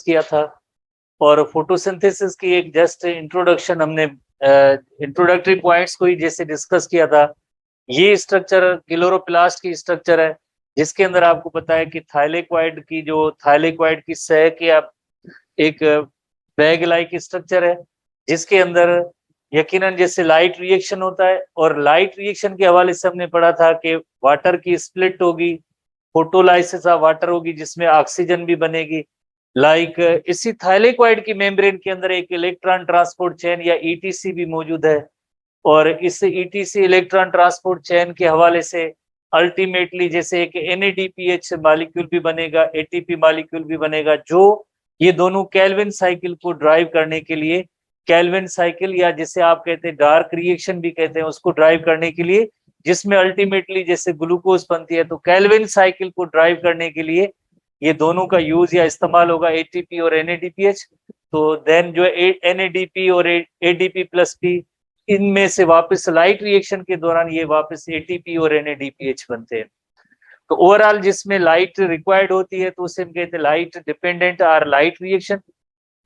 किया था। और फोटोसिंथेसिस की एक जस्ट इंट्रोडक्शन हमने इंट्रोडक्टरी पॉइंट्स को ही जैसे डिस्कस किया था। ये स्ट्रक्चर क्लोरोप्लास्ट की स्ट्रक्चर है, जिसके अंदर आपको पता है कि थाइलेक्वाइड की सह की आप एक बैग लाइक स्ट्रक्चर है, जिसके अंदर यकीनन जैसे लाइट रिएक्शन होता है, और लाइट रिएक्शन के हवाले से हमने पढ़ा था कि वाटर की स्प्लिट होगी, फोटोलाइसिस ऑफ वाटर होगी, जिसमें ऑक्सीजन भी बनेगी। इसी थाइलेक्वाइड की मेम्ब्रेन के अंदर एक इलेक्ट्रॉन ट्रांसपोर्ट चेन या ईटीसी भी मौजूद है, और इस ईटीसी इलेक्ट्रॉन ट्रांसपोर्ट चेन के हवाले से अल्टीमेटली जैसे एक एनएडीपीएच मॉलिक्यूल भी बनेगा, एटीपी मॉलिक्यूल भी बनेगा, जो ये दोनों केल्विन साइकिल को ड्राइव करने के लिए, केल्विन साइकिल या जिसे आप कहते हैं डार्क रिएक्शन भी कहते हैं, उसको ड्राइव करने के लिए, जिसमें अल्टीमेटली जैसे ग्लूकोज बनती है, तो केल्विन साइकिल को ड्राइव करने के लिए ये दोनों का यूज या इस्तेमाल होगा, एटीपी और एनएडीपीएच। तो देन जो एनएडीपी और एडीपी प्लस पी, इनमें से वापस लाइट रिएक्शन के दौरान ये वापस एटीपी और एनएडीपीएच बनते हैं। तो ओवरऑल जिसमें लाइट रिक्वायर्ड होती है तो उसे हम कहते हैं लाइट डिपेंडेंट और लाइट रिएक्शन।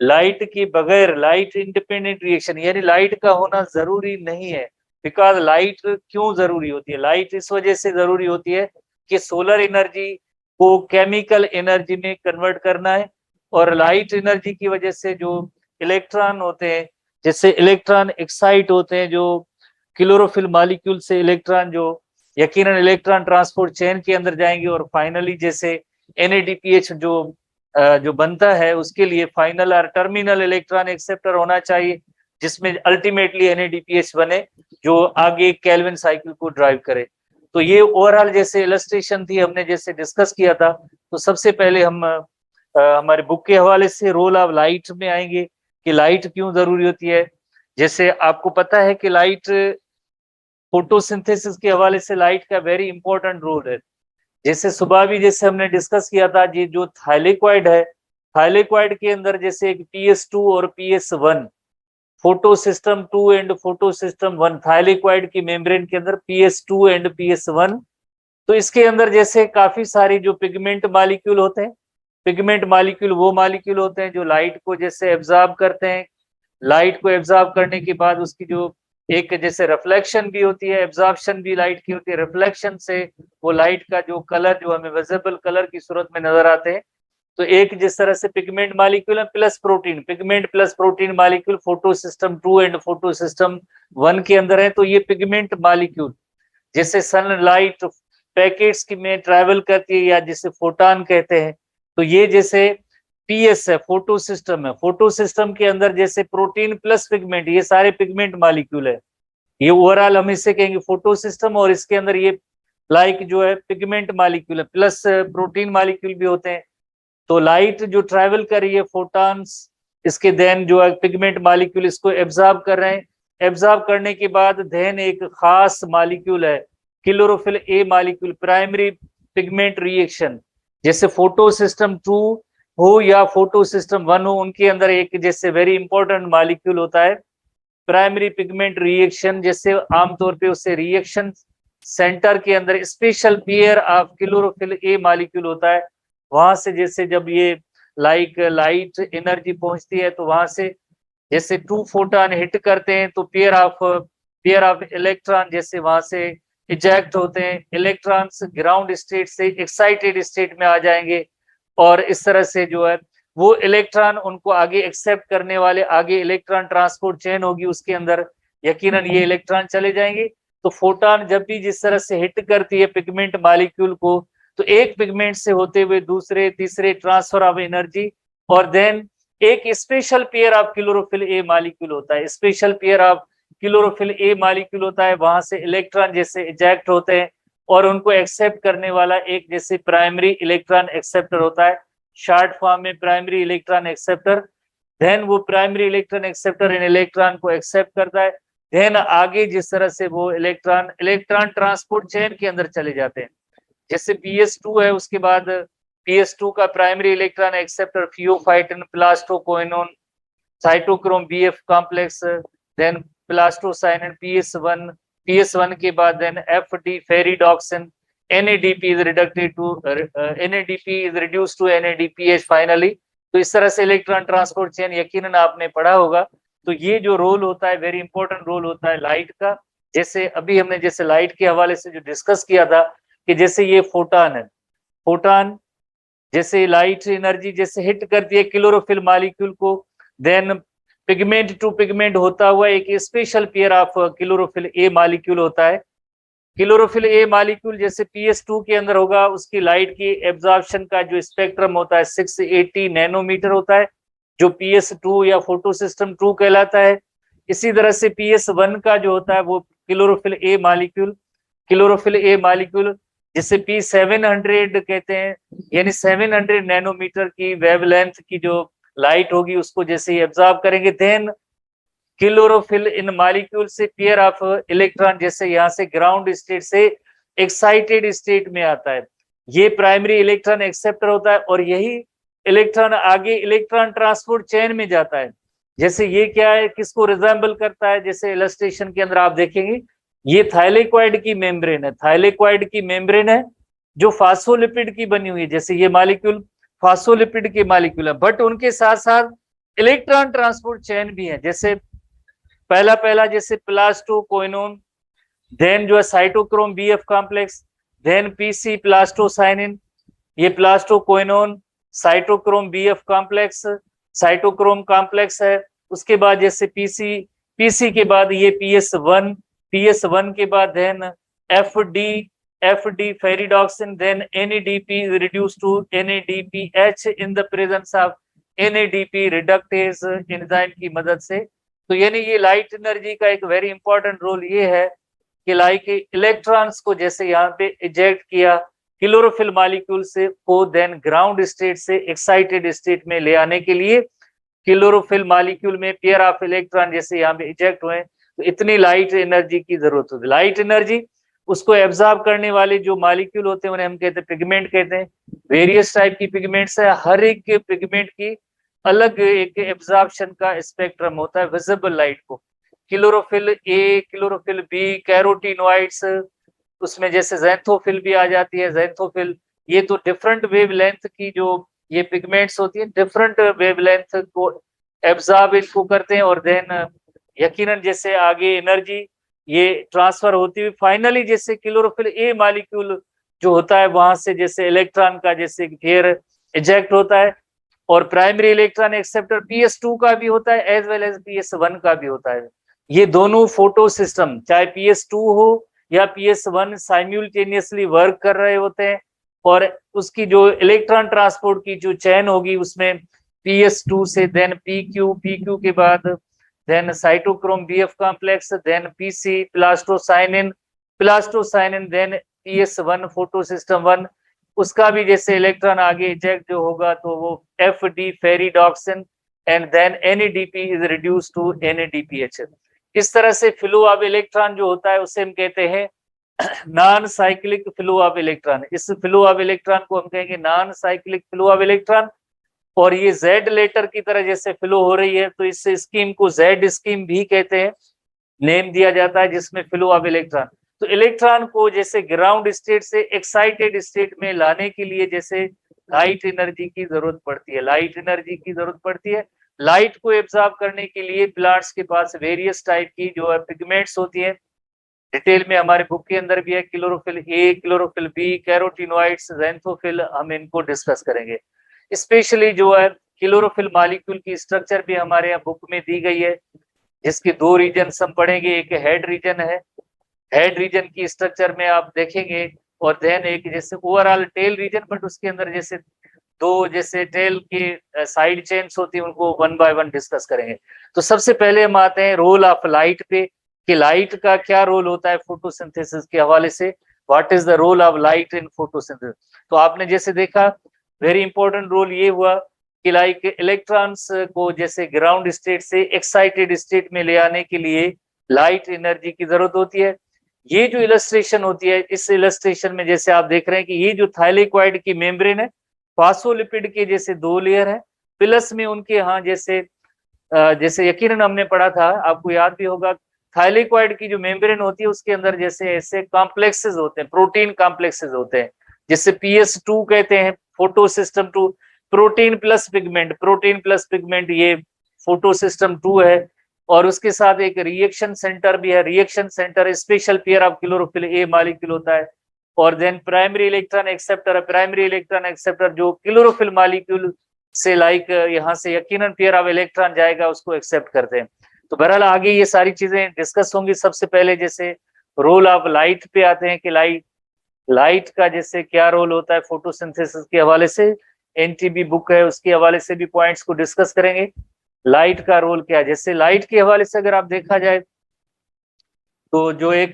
लाइट के बगैर लाइट इंडिपेंडेंट रिएक्शन, यानी लाइट का होना जरूरी नहीं है। बिकॉज लाइट क्यों जरूरी होती है? लाइट इस वजह से जरूरी होती है कि सोलर एनर्जी को केमिकल एनर्जी में कन्वर्ट करना है, और लाइट एनर्जी की वजह से जो इलेक्ट्रॉन होते हैं, जैसे इलेक्ट्रॉन एक्साइट होते हैं, जो क्लोरोफिल मॉलिक्यूल से इलेक्ट्रॉन जो यकीनन इलेक्ट्रॉन ट्रांसपोर्ट चेन के अंदर जाएंगे, और फाइनली जैसे एनएडीपीएच जो बनता है, उसके लिए फाइनल और टर्मिनल इलेक्ट्रॉन एक्सेप्टर होना चाहिए, जिसमें अल्टीमेटली एनएडीपीएच बने, जो आगे केल्विन साइकिल को ड्राइव करे। तो ये ओवरऑल जैसे इलस्ट्रेशन थी, हमने जैसे डिस्कस किया था। तो सबसे पहले हम हमारे बुक के हवाले से रोल ऑफ लाइट में आएंगे कि लाइट क्यों जरूरी होती है। जैसे आपको पता है कि लाइट फोटोसिंथेसिस के हवाले से लाइट का वेरी इंपॉर्टेंट रोल है। जैसे सुबह भी जैसे हमने डिस्कस किया था, ये जो थाइलेक्वाइड है, थाइलेक्वाइड के अंदर जैसे एक PS2 और PS1, photo system 2 and photo system 1, thylakoid की मेम्ब्रेन के अंदर PS2 एंड PS1। तो इसके अंदर जैसे काफी सारी जो पिगमेंट मॉलिक्यूल होते हैं, पिगमेंट मॉलिक्यूल वो मॉलिक्यूल होते हैं जो लाइट को जैसे एब्जॉर्ब करते हैं। लाइट को एब्जॉर्ब करने के बाद उसकी जो एक जैसे रिफ्लेक्शन भी होती है, एब्जॉर्प्शन भी लाइट की होती है। रिफ्लेक्शन से वो लाइट का जो कलर जो हमें विजिबल कलर की सूरत में नजर आते हैं। तो एक जिस तरह से पिगमेंट मॉलिक्यूल है plus protein, pigment plus protein molecule photo system 2 and photo system 1 के अंदर है। तो ये पिगमेंट मॉलिक्यूल जैसे सनलाइट पैकेट्स की में ट्रैवल करती है, या जिसे फोटॉन कहते हैं। तो ये जैसे PS है, फोटो सिस्टम है, फोटो सिस्टम के अंदर जैसे प्रोटीन प्लस पिगमेंट, ये सारे पिगमेंट मॉलिक्यूल है। ये ओवरऑल हम इसे कहेंगे फोटो सिस्टम, और इसके अंदर ये जो है पिगमेंट मॉलिक्यूल है, प्लस प्रोटीन मॉलिक्यूल भी होते हैं। तो लाइट जो ट्रैवल कर रही है, फोटॉन्स, इसके देन जो है पिगमेंट मॉलिक्यूल इसको एब्जॉर्ब कर रहे हैं। एब्जॉर्ब करने के बाद देन एक खास मॉलिक्यूल है chlorophyll A molecule, primary pigment reaction, जैसे फोटो सिस्टम 2 हो या फोटो सिस्टम 1 हो, उनके अंदर एक जैसे वेरी इंपॉर्टेंट मॉलिक्यूल होता है प्राइमरी पिगमेंट रिएक्शन। जैसे आमतौर पे उससे रिएक्शन सेंटर के अंदर special pair of chlorophyll A molecule होता है। वहां से जैसे जब ये लाइट एनर्जी पहुंचती है, तो वहां से जैसे 2 फोटॉन हिट करते हैं, तो पेयर ऑफ इलेक्ट्रॉन जैसे वहां से इजेक्ट होते हैं। इलेक्ट्रॉन्स ग्राउंड स्टेट से एक्साइटेड स्टेट में आ जाएंगे, और इस तरह से जो है वो इलेक्ट्रॉन उनको आगे एक्सेप्ट करने वाले आगे इलेक्ट्रॉन ट्रांसपोर्ट चेन होगी, उसके अंदर यकीनन ये इलेक्ट्रॉन चले जाएंगे। तो फोटॉन जब भी जिस तरह से हिट करती है पिगमेंट मॉलिक्यूल को, तो एक पिगमेंट से होते हुए दूसरे तीसरे ट्रांसफर ऑफ एनर्जी, और देन एक special pair of chlorophyll A molecule होता है, special pair of chlorophyll A molecule होता है। वहां से इलेक्ट्रॉन जैसे इजेक्ट होते हैं, और उनको एक्सेप्ट करने वाला एक जैसे प्राइमरी इलेक्ट्रॉन एक्सेप्टर होता है, शॉर्ट फॉर्म में प्राइमरी इलेक्ट्रॉन एक्सेप्टर। देन वो प्राइमरी इलेक्ट्रॉन एक्सेप्टर इन इलेक्ट्रॉन को एक्सेप्ट करता है। देन आगे जिस तरह से वो इलेक्ट्रॉन ट्रांसपोर्ट चेन के अंदर चले जाते हैं, जैसे PS2 है, उसके बाद PS2 का primary electron acceptor pheophytin, plastoquinone, cytochrome BF complex, then plastocyanin, PS1 के बाद then FD ferredoxin, NADP is reduced to NADPH finally, तो इस तरह से इलेक्ट्रॉन ट्रांसपोर्ट चेन यकीनन आपने पढ़ा होगा। तो ये जो रोल होता है, वेरी इंपॉर्टेंट रोल होता है लाइट का। जैसे अभी हमने जैसे लाइट के हवाले से जो डिस्कस किया था कि जैसे ये फोटान है, फोटान जैसे लाइट एनर्जी जैसे हिट करती है क्लोरोफिल मॉलिक्यूल को, देन पिगमेंट टू पिगमेंट होता हुआ एक special pair of chlorophyll A molecule होता है। क्लोरोफिल ए मॉलिक्यूल जैसे PS2 के अंदर होगा, उसकी लाइट की एब्जॉर्प्शन का जो स्पेक्ट्रम होता है 680 नैनोमीटर होता है, जो PS2 या फोटो सिस्टम 2 कहलाता है। इसी तरह से PS1 का जो होता है वो क्लोरोफिल ए मॉलिक्यूल जिसे P700 कहते हैं, यानी 700 नैनोमीटर की वेवलेंथ की जो लाइट होगी उसको जैसे ही एब्जॉर्ब करेंगे, देन क्लोरोफिल इन मॉलिक्यूल से पेयर ऑफ इलेक्ट्रॉन जैसे यहाँ से ग्राउंड स्टेट से एक्साइटेड स्टेट में आता है। ये प्राइमरी इलेक्ट्रॉन एक्सेप्टर होता है और यही इलेक्ट्रॉन आगे इलेक्ट्रॉन ट्रांसपोर्ट चेन में जाता है। जैसे ये क्या है, किसको रिजेंबल करता है, जैसे इलस्ट्रेशन के अंदर आप देखेंगे ये थाइलेक्वाइड की मेम्ब्रेन है, थाइलेक्वाइड की मेम्ब्रेन है जो फास्फोलिपिड की बनी हुई है। जैसे ये मॉलिक्यूल फास्फोलिपिड के मॉलिक्यूल है, बट उनके साथ साथ इलेक्ट्रॉन ट्रांसपोर्ट चेन भी है। जैसे पहला पहला जैसे प्लास्टोक्विनोन, देन जो है cytochrome BF complex, then PC plastocyanin, ये plastoquinone cytochrome BF complex, cytochrome complex है। उसके बाद जैसे PC के बाद ये PS1 के बाद then FD ferredoxin, then NADP reduce to NADPH in the presence of NADP reductase enzyme की मदद से। तो यानी ये लाइट एनर्जी का एक वेरी इंपॉर्टेंट रोल ये है कि लाइक इलेक्ट्रॉन्स को जैसे यहाँ पे इजेक्ट किया क्लोरोफिल मॉलिक्यूल से को देन ग्राउंड स्टेट से एक्साइटेड स्टेट में ले आने के लिए क्लोरोफिल मॉलिक्यूल में पेयर ऑफ इलेक्ट्रॉन जैसे यहाँ पे इजेक्ट हुए, तो इतनी लाइट एनर्जी की जरूरत होती है। लाइट एनर्जी उसको एब्जॉर्ब करने वाले जो मॉलिक्यूल होते हैं उन्हें हम कहते हैं पिगमेंट कहते हैं। वेरियस टाइप की पिगमेंट्स है, हर एक पिगमेंट की अलग एक एब्जॉर्प्शन का स्पेक्ट्रम होता है विजिबल लाइट को। Chlorophyll A, chlorophyll B, carotenoids, उसमें जैसे ज़ैंथोफिल भी आ जाती है, ज़ैंथोफिल, ये तो डिफरेंट वेवलेंथ की जो ये पिगमेंट्स होती है डिफरेंट वेवलेंथ को एब्जॉर्ब इनको करते हैं और देन यकीनन जैसे आगे एनर्जी ये ट्रांसफर होती हुई फाइनली जैसे क्लोरोफिल ए मॉलिक्यूल जो होता है वहां से जैसे इलेक्ट्रॉन का जैसे पेयर इजेक्ट होता है, और प्राइमरी इलेक्ट्रॉन एक्सेप्टर PS2 का भी होता है एज वेल एज PS1 का भी होता है। ये दोनों फोटो सिस्टम चाहे PS2 हो या PS1 साइमल्टेनियसली वर्क कर रहे होते हैं, और उसकी जो इलेक्ट्रॉन ट्रांसपोर्ट की जो चेन होगी उसमें PS2 से देन PQ के बाद then cytochrome BF complex, then PC plastocyanin then PS1 photosystem 1, उसका भी जैसे इलेक्ट्रॉन आगे इजेक्ट जो होगा तो वो FD ferredoxin and then NADP is reduce to NADPH। इस तरह से फ्लो ऑफ इलेक्ट्रॉन जो होता है उसे हम कहते हैं non cyclic flow of electron. इस फ्लो ऑफ इलेक्ट्रॉन को हम कहेंगे non cyclic flow of electron. और ये Z लेटर की तरह जैसे फ्लो हो रही है तो इस स्कीम को Z स्कीम भी कहते हैं, नेम दिया जाता है जिसमें फ्लो ऑफ इलेक्ट्रॉन। तो इलेक्ट्रॉन को जैसे ग्राउंड स्टेट से एक्साइटेड स्टेट में लाने के लिए जैसे लाइट एनर्जी की जरूरत पड़ती है, लाइट एनर्जी की जरूरत पड़ती है। लाइट को एब्जॉर्ब करने के लिए प्लांट्स के पास वेरियस टाइप की जो है पिगमेंट्स होती है, डिटेल में हमारे बुक के अंदर भी है, chlorophyll A, chlorophyll B, carotenoids, xanthophyll, हम इनको डिस्कस करेंगे। स्पेशली जो है क्लोरोफिल मॉलिक्यूल की स्ट्रक्चर भी हमारे यहाँ बुक में दी गई है, जिसके दो रीजन हम पढ़ेंगे, एक हेड रीजन है, हेड रीजन की स्ट्रक्चर में आप देखेंगे, और देन एक जैसे ओवरऑल टेल रीजन, बट उसके अंदर जैसे दो जैसे टेल की साइड चेन्स होती है उनको वन बाय वन डिस्कस करेंगे। तो सबसे पहले हम आते हैं रोल ऑफ लाइट पे कि लाइट का क्या रोल होता है फोटोसिंथेसिस के हवाले से, what is the role of light in photosynthesis. तो आपने जैसे देखा वेरी इंपॉर्टेंट रोल ये हुआ कि लाइक इलेक्ट्रॉन्स को जैसे ग्राउंड स्टेट से एक्साइटेड स्टेट में ले आने के लिए लाइट एनर्जी की जरूरत होती है। ये जो इलस्ट्रेशन होती है, इस इलस्ट्रेशन में जैसे आप देख रहे हैं कि ये जो थाइलेक्वाइड की मेम्ब्रेन है, फास्फोलिपिड के जैसे दो लेयर है, प्लस में उनके यहाँ जैसे जैसे यकीनन हमने पढ़ा था, आपको याद भी होगा, थाइलेक्वाइड की जो मेम्ब्रेन होती है उसके अंदर जैसे ऐसे कॉम्प्लेक्सेस होते हैं, प्रोटीन कॉम्प्लेक्सेस होते हैं, जिससे PS2 कहते हैं, photo system 2। Protein plus pigment ये फोटो सिस्टम 2 है। और उसके साथ एक रिएक्शन सेंटर भी है। Reaction centre special pair of chlorophyll A molecule होता है। और देन प्राइमरी इलेक्ट्रॉन एक्सेप्टर जो क्लोरोफिल मॉलिक्यूल से लाइक यहाँ से यकीनन पेयर ऑफ इलेक्ट्रॉन जाएगा उसको एक्सेप्ट करते हैं। तो बहरहाल आगे ये सारी चीजें डिस्कस होंगी। सबसे पहले जैसे रोल ऑफ लाइट पे आते हैं कि लाइट का जैसे क्या रोल होता है फोटोसिंथेसिस के हवाले से। एनटीबी बुक है उसके हवाले से भी पॉइंट्स को डिस्कस करेंगे। लाइट का रोल क्या है, जैसे लाइट के हवाले से अगर आप देखा जाए तो जो एक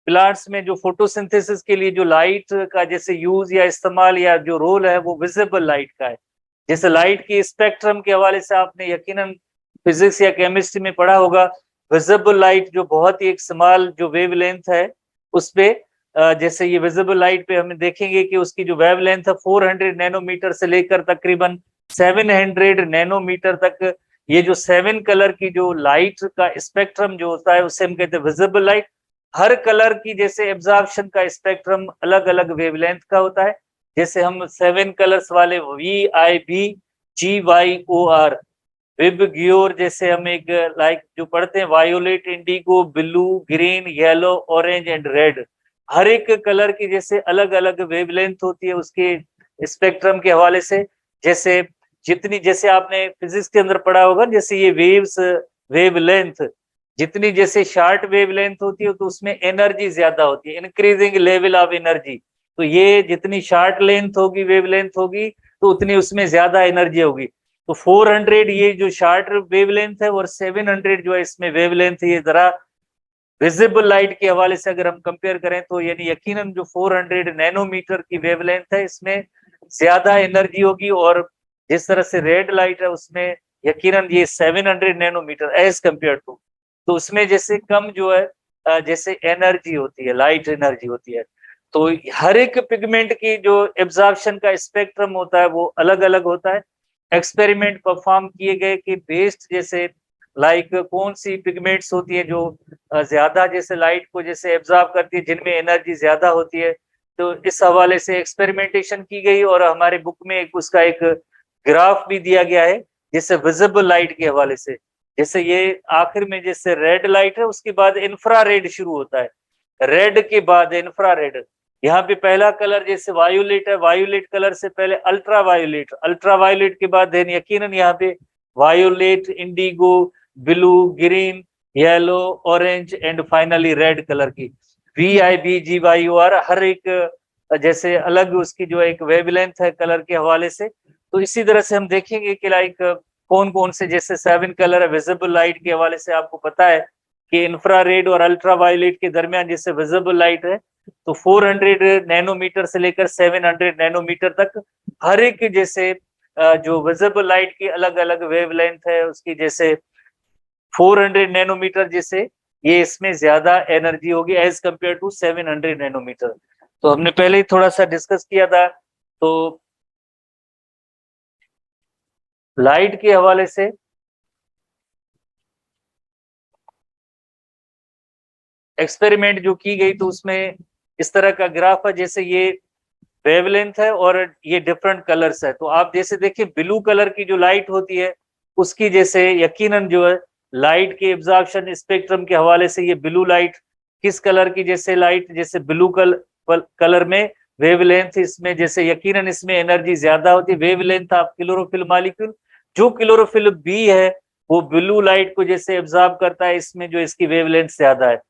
प्लांट्स में जो फोटोसिंथेसिस के लिए जो लाइट का जैसे यूज या इस्तेमाल या जो रोल है वो विजिबल लाइट का है। जैसे लाइट की स्पेक्ट्रम के हवाले से आपने यकीनन फिजिक्स या केमिस्ट्री में पढ़ा होगा। विजिबल लाइट जो बहुत ही एक स्मॉल जो वेवलेंथ है उस पे जैसे ये विजिबल लाइट पे हम देखेंगे कि उसकी जो वेवलेंथ है 400 नैनोमीटर से लेकर तकरीबन 700 नैनोमीटर तक। ये जो 7 कलर की जो लाइट का स्पेक्ट्रम जो होता है उसे हम कहते हैं विजिबल लाइट। हर कलर की जैसे एब्जॉर्प्शन का स्पेक्ट्रम अलग अलग वेवलेंथ का होता है। जैसे हम 7 कलर्स वाले VIBGYOR विब ग्योर जैसे हम एक लाइक जो पढ़ते हैं violet, indigo, blue, green, yellow, orange and red. हर एक कलर की जैसे अलग अलग वेवलेंथ होती है उसके स्पेक्ट्रम के हवाले से। जैसे जितनी जैसे आपने फिजिक्स के अंदर पढ़ा होगा जैसे ये वेवलेंथ जितनी जैसे शॉर्ट वेवलेंथ होती है तो उसमें एनर्जी ज्यादा होती है, इंक्रीजिंग लेवल ऑफ एनर्जी। तो ये जितनी शॉर्ट लेंथ होगी वेवलेंथ होगी तो उतनी उसमें ज्यादा एनर्जी होगी। तो 400 ये जो शॉर्ट वेवलेंथ है और 700 जो है इसमें वेवलेंथ ये जरा विजिबल लाइट के हवाले से अगर हम कंपेयर करें तो यानी यकीनन जो 400 नैनोमीटर की वेवलेंथ है इसमें ज्यादा एनर्जी होगी। और जिस तरह से रेड लाइट है उसमें यकीनन ये 700 नैनोमीटर एज कंपेयर टू, तो उसमें जैसे कम जो है जैसे एनर्जी होती है, लाइट एनर्जी होती है। तो हर एक पिगमेंट की जो एब्जॉर्प्शन का स्पेक्ट्रम होता है वो अलग अलग होता है। एक्सपेरिमेंट परफॉर्म किए गए कि बेस्ट जैसे लाइक कौन सी पिगमेंट्स होती है जो ज्यादा जैसे लाइट को जैसे एब्जॉर्ब करती है, जिनमें एनर्जी ज्यादा होती है। तो इस हवाले से एक्सपेरिमेंटेशन की गई और हमारे बुक में उसका एक ग्राफ भी दिया गया है जैसे विजिबल लाइट के हवाले से। जैसे ये आखिर में जैसे रेड लाइट है उसके बाद इंफ्रारेड शुरू होता है, रेड के बाद इंफ्रारेड। यहाँ पे पहला कलर जैसे वायोलेट है, वायोलेट कलर से पहले अल्ट्रावायोलेट, अल्ट्रावायोलेट के बाद देन यकीनन यहाँ पे violet, indigo, blue, green, yellow, orange and finally red colour की VIBGYOR। हर एक जैसे अलग उसकी जो एक वेवलेंथ है कलर के हवाले से। तो इसी तरह से हम देखेंगे कि लाइक कौन कौन से जैसे 7 कलर है विजिबल लाइट के हवाले से। आपको पता है कि इंफ्रारेड और अल्ट्रावायोलेट के दरमियान जैसे विजिबल लाइट है तो 400 नैनोमीटर से लेकर 700 नैनोमीटर तक हर एक जैसे जो विजिबल लाइट की अलग अलग वेवलेंथ है उसकी जैसे 400 नैनोमीटर जैसे ये इसमें ज्यादा एनर्जी होगी एज कंपेयर टू 700 नैनोमीटर। तो हमने पहले ही थोड़ा सा डिस्कस किया था। तो लाइट के हवाले से एक्सपेरिमेंट जो की गई तो उसमें इस तरह का ग्राफ है जैसे ये वेवलेंथ है और ये डिफरेंट कलर्स है। तो आप जैसे देखिए ब्लू कलर की जो लाइट होती है उसकी जैसे यकीनन जो है लाइट के एब्जॉर्प्शन स्पेक्ट्रम के हवाले से ये ब्लू लाइट किस कलर की जैसे लाइट जैसे ब्लू कलर में वेवलेंथ इसमें जैसे यकीनन इसमें एनर्जी ज्यादा होती है। वेवलेंथ ऑफ क्लोरोफिल मॉलिक्यूल जो क्लोरोफिल बी है वो ब्लू लाइट को जैसे एब्जॉर्ब करता है, इसमें जो इसकी वेवलेंथ ज्यादा है।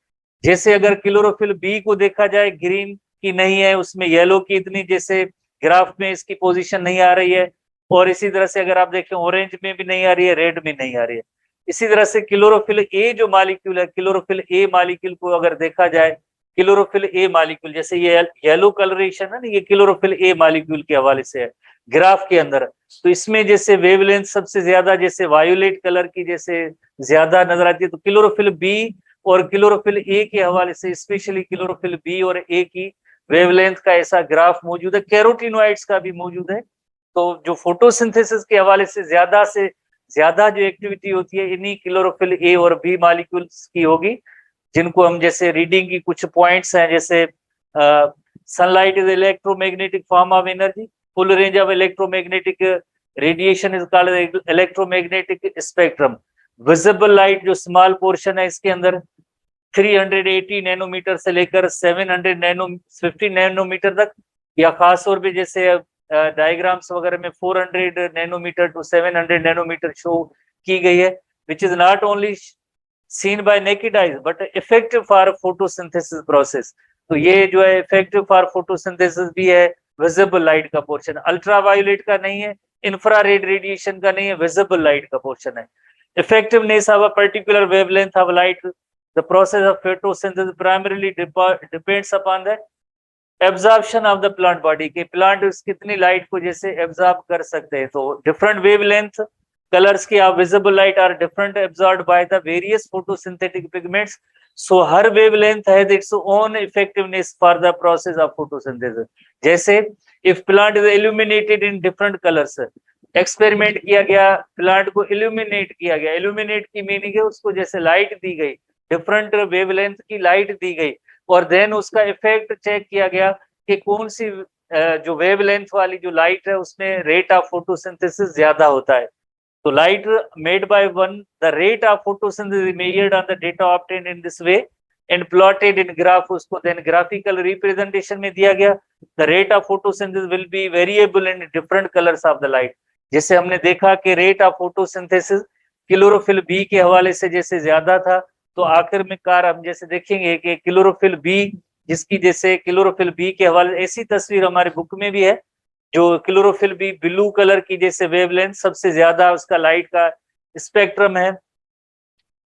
जैसे अगर क्लोरोफिल बी को देखा जाए ग्रीन की नहीं है उसमें येलो की इतनी जैसे ग्राफ में इसकी पोजीशन नहीं आ रही है। और इसी तरह से अगर आप देखें ऑरेंज में भी नहीं आ रही है, रेड में नहीं आ रही है। इसी तरह से क्लोरोफिल ए जो मॉलिक्यूल है, क्लोरोफिल ए मॉलिक्यूल को अगर देखा जाए क्लोरोफिल ए मॉलिक्यूल जैसे ये येलो कलरेशन है ना, ये क्लोरोफिल ए मॉलिक्यूल के हवाले से है ग्राफ के अंदर। तो इसमें जैसे वेवलेंथ सबसे ज्यादा जैसे वायोलेट कलर की जैसे ज्यादा नजर आती है। तो क्लोरोफिल बी और क्लोरोफिल ए के हवाले से स्पेशली क्लोरोफिल बी और ए की वेवलेंथ का ऐसा ग्राफ मौजूद है। कैरोटीनोइड्स का भी मौजूद है। तो जो फोटोसिंथेसिस के हवाले से ज्यादा जो एक्टिविटी होती है इन्हीं क्लोरोफिल ए और बी मॉलिक्यूल्स की होगी, जिनको हम जैसे रीडिंग की कुछ पॉइंट्स हैं जैसे sunlight is electromagnetic form of energy. full range of electromagnetic radiation is called electromagnetic spectrum. Visible light जो small portion है इसके अंदर 380 नैनोमीटर से लेकर 750 नैनोमीटर तक, या खास तौर पे जैसे डायग्राम्स वगैरह में 400 नैनोमीटर टू 700 नैनोमीटर शो की गई है, which is not only seen by naked eyes but effective for photosynthesis process. तो ये जो है effective for photosynthesis भी है, विजिबल लाइट का पोर्शन, अल्ट्रावायोलेट का नहीं है, इंफ्रारेड रेडिएशन का नहीं है, विजिबल लाइट का पोर्शन है. Effectiveness of a particular wavelength of light, the process of photosynthesis primarily depends upon the absorption of the plant body के प्लांट कितनी लाइट को जैसे एब्जॉर्ब कर सकते हैं. तो डिफरेंट वेवलेंथ कलर्स की visible light are different absorbed by the various photosynthetic pigments. So हर wavelength has its own effectiveness for the process of photosynthesis. जैसे if plant is illuminated in different colours, experiment किया गया, plant को illuminate किया गया, illuminate की meaning है उसको जैसे लाइट दी गई, डिफरेंट वेवलेंथ की लाइट दी गई, और देन उसका इफेक्ट चेक किया गया कि कौन सी जो वेवलेंथ वाली जो लाइट है उसमें रेट ऑफ फोटोसिंथेसिस ज्यादा होता है. तो light made by one, the rate of photosynthesis measured on the data obtained in this way and plotted in graph. उसको देन ग्राफिकल रिप्रेजेंटेशन में दिया गया. The rate of photosynthesis will be variable in different colours of the light. जैसे हमने देखा कि rate of photosynthesis chlorophyll B के हवाले से जैसे ज्यादा था, तो आखिर में कार हम जैसे देखेंगे कि क्लोरोफिल बी, जिसकी जैसे क्लोरोफिल बी के हवाले ऐसी तस्वीर हमारे बुक में भी है, जो क्लोरोफिल बी ब्लू कलर की जैसे वेवलेंथ सबसे ज्यादा उसका लाइट का स्पेक्ट्रम है.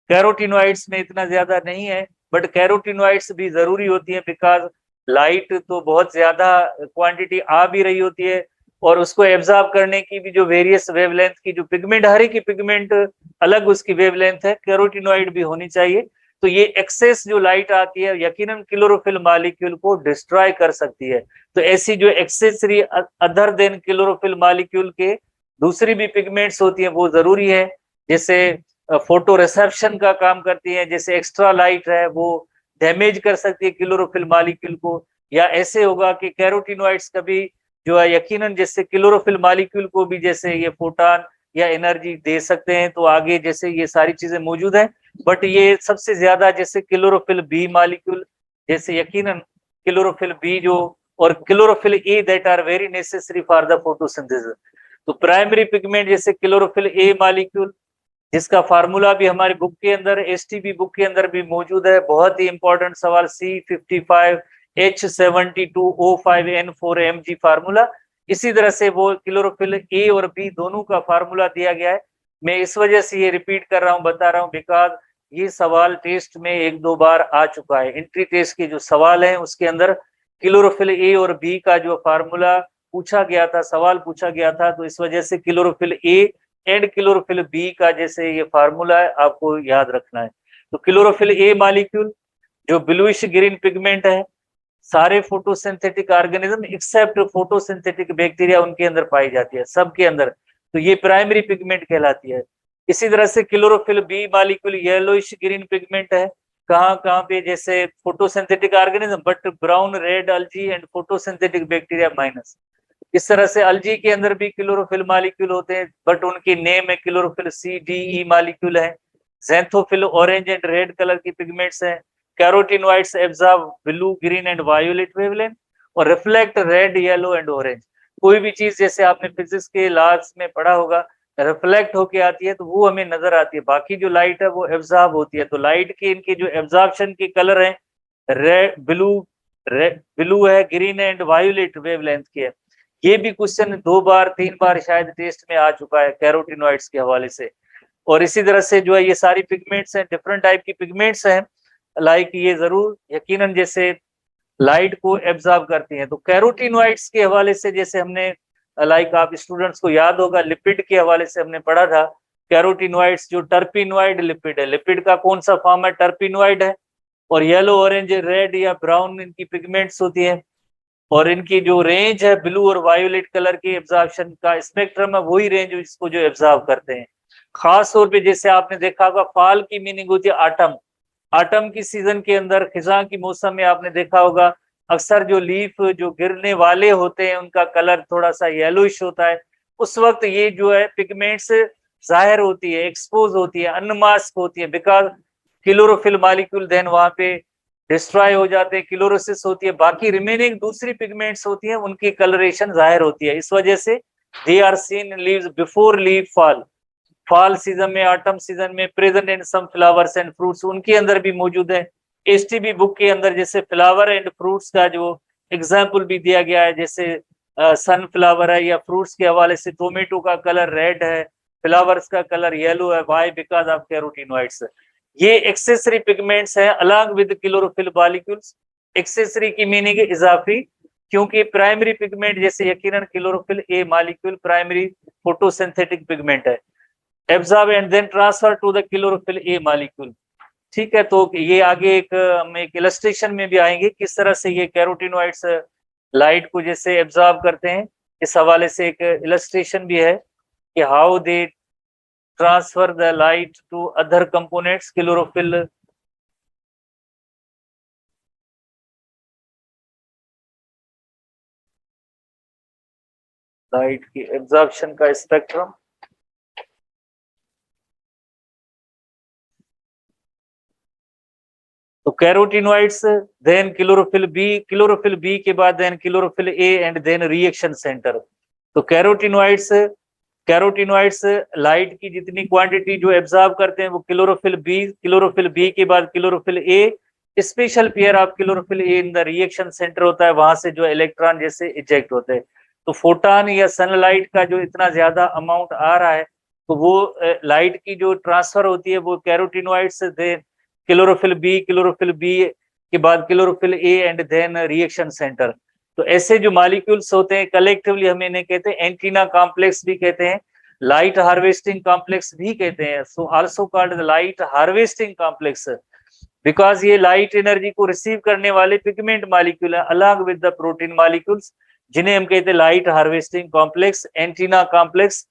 कैरोटिनॉइड्स में इतना ज्यादा नहीं है, बट कैरोटिनॉइड्स भी जरूरी होती है बिकॉज लाइट तो बहुत ज्यादा क्वांटिटी आ भी रही होती है, और उसको एब्जॉर्ब करने की भी जो वेरियस वेवलेंथ की जो पिगमेंट, हर एक की पिगमेंट अलग उसकी वेवलेंथ है, कैरोटिनॉइड भी होनी चाहिए. तो ये एक्सेस जो लाइट आती है यकीनन क्लोरोफिल मॉलिक्यूल को डिस्ट्रॉय कर सकती है. तो ऐसी जो accessory other than chlorophyll molecule के दूसरी भी पिगमेंट्स होती हैं वो जरूरी है, जैसे फोटो रिसेप्शन का काम करती है, जैसे एक्स्ट्रा लाइट है वो डैमेज कर सकती है क्लोरोफिल मॉलिक्यूल को, या ऐसे होगा कि कैरोटिनॉइड्स कभी जो है यकीनन जैसे क्लोरोफिल मॉलिक्यूल को भी जैसे ये फोटोन या एनर्जी दे सकते हैं. तो आगे जैसे ये सारी चीजें मौजूद हैं, बट ये सबसे ज्यादा जैसे क्लोरोफिल बी मॉलिक्यूल, जैसे यकीनन क्लोरोफिल बी जो और chlorophyll A that are very necessary for the photosynthesis. तो प्राइमरी पिगमेंट जैसे क्लोरोफिल ए मॉलिक्यूल, जिसका फार्मूला भी हमारी बुक के अंदर, एसटीबी बुक के अंदर भी मौजूद है. बहुत ही इंपॉर्टेंट सवाल, C55H72O5N4Mg फार्मूला. इसी तरह से वो क्लोरोफिल ए और बी दोनों का फार्मूला दिया गया है. मैं इस वजह से ये रिपीट कर रहा हूँ, बता रहा हूँ, बिकॉज ये सवाल टेस्ट में एक दो बार आ चुका है. एंट्री टेस्ट के जो सवाल है उसके अंदर क्लोरोफिल ए और बी का जो फार्मूला पूछा गया था, सवाल पूछा गया था. तो इस वजह से chlorophyll A and chlorophyll B का जैसे ये फार्मूला है आपको याद रखना है. तो क्लोरोफिल ए मॉलिक्यूल जो ब्लूइश ग्रीन पिगमेंट है, सारे photosynthetic organism except photosynthetic bacteria उनके अंदर पाई जाती है, सबके अंदर. तो ये प्राइमरी पिगमेंट कहलाती है. इसी तरह से chlorophyll b molecule yellowish green pigment है. कहाँ कहाँ पे, जैसे photosynthetic organism but brown red algae and photosynthetic bacteria minus. इस तरह से अल्जी के अंदर भी क्लोरोफिल मॉलिक्यूल होते हैं, बट उनकी नेम है chlorophyll c d e molecule है. Xanthophyll orange and red colour की पिगमेंट्स हैं. Carotenoids absorb blue green and violet wavelength और reflect red yellow and orange. कोई भी चीज जैसे आपने फिजिक्स के लॉज में पढ़ा होगा, रिफ्लेक्ट होके आती है तो वो हमें नजर आती है, बाकी जो लाइट है वो एब्जॉर्ब होती है. तो लाइट के इनके जो एब्जॉर्प्शन के कलर हैं, रेड ब्लू है, ग्रीन है एंड वायोलेट वेवलेंथ के है. ये भी क्वेश्चन 2 बार 3 बार शायद टेस्ट में आ चुका है कैरोटिनॉइड्स के हवाले से. और इसी तरह से जो है ये सारी पिगमेंट्स हैं, डिफरेंट टाइप की पिगमेंट्स हैं, लाइक ये जरूर यकीनन जैसे लाइट को एब्जॉर्ब करती हैं. तो कैरोटिनॉइड्स के हवाले से जैसे हमने लाइक आप स्टूडेंट्स को याद होगा लिपिड के हवाले से हमने पढ़ा था, कैरोटिनॉइड्स जो टर्पिनॉइड लिपिड है, लिपिड का कौन सा फॉर्म है, टर्पिनॉइड है. और येलो ऑरेंज रेड या ब्राउन इनकी पिगमेंट्स होती है, और इनकी जो रेंज है ब्लू और वायोलेट कलर की एब्जॉर्प्शन का स्पेक्ट्रम है, वही रेंज इसको जो एब्जॉर्ब करते हैं. खास तौर पे जैसे आपने देखा होगा फॉल की मीनिंग होती है ऑटम. ऑटम की सीजन के अंदर, खिजा की मौसम में आपने देखा होगा अक्सर जो लीफ जो गिरने वाले होते हैं उनका कलर थोड़ा सा येलोइश होता है, उस वक्त ये जो है पिगमेंट्स जाहिर होती है, एक्सपोज होती है, अनमास्क होती है, बिकॉज क्लोरोफिल मॉलिक्यूल देन वहां पे डिस्ट्रॉय हो जाते हैं, क्लोरोसिस होती है, बाकी रिमेनिंग दूसरी पिगमेंट्स होती है उनकी कलरेशन जाहिर होती है। इस वजह से they are seen leaves before leave fall, fall season में, ऑटम सीजन में, present in some flowers and fruits उनके अंदर भी मौजूद है। एसटीबी बुक के अंदर जैसे फ्लावर एंड फ्रूट्स का जो एग्जाम्पल भी दिया गया है, जैसे सनफ्लावर है, या फ्रूट्स के हवाले से टोमेटो का कलर रेड है, फ्लावर्स का कलर येलो है, वाई बिकॉज ऑफ कैरोटीनॉइड्स। ये एक्सेसरी पिगमेंट्स हैं along with chlorophyll molecules. Accessory की मीनिंग है इजाफी, क्योंकि प्राइमरी पिगमेंट जैसे यकीनन क्लोरोफिल ए मॉलिक्यूल प्राइमरी फोटोसिंथेटिक पिगमेंट है, absorb and then transfer to the chlorophyll A molecule. ठीक है, तो ये आगे हम एक इलस्ट्रेशन में भी आएंगे किस तरह से ये कैरोटीनॉइड्स लाइट को जैसे एब्जॉर्ब करते हैं। इस हवाले से एक इलस्ट्रेशन भी है कि how they transfer the light to other components chlorophyll. Light की एब्जॉर्प्शन का स्पेक्ट्रम, तो कैरोटीनॉइड्स देन क्लोरोफिल बी के बाद then chlorophyll A and then reaction centre. तो कैरोटीनॉइड्स लाइट की जितनी क्वांटिटी जो एब्जॉर्ब करते हैं वो क्लोरोफिल बी के बाद chlorophyll A, special pair of chlorophyll A in the reaction centre होता है, वहां से जो इलेक्ट्रॉन जैसे इजेक्ट होते हैं। तो फोटान या सनलाइट का जो इतना ज्यादा अमाउंट आ रहा है, तो वो लाइट की जो ट्रांसफर होती है वो कैरोटीनॉइड्स दे क्लोरोफिल बी के बाद chlorophyll A and then reaction centre. तो ऐसे जो मॉलिक्यूल्स होते हैं कलेक्टिवली हम इन्हें कहते हैं एंटीना कॉम्प्लेक्स भी कहते हैं, लाइट हार्वेस्टिंग कॉम्प्लेक्स भी कहते हैं। So also called the light harvesting complex, because ये लाइट एनर्जी को रिसीव करने वाले पिगमेंट मॉलिक्यूल है along with the protein molecules, जिन्हें हम कहते हैं light harvesting complex, antenna complex.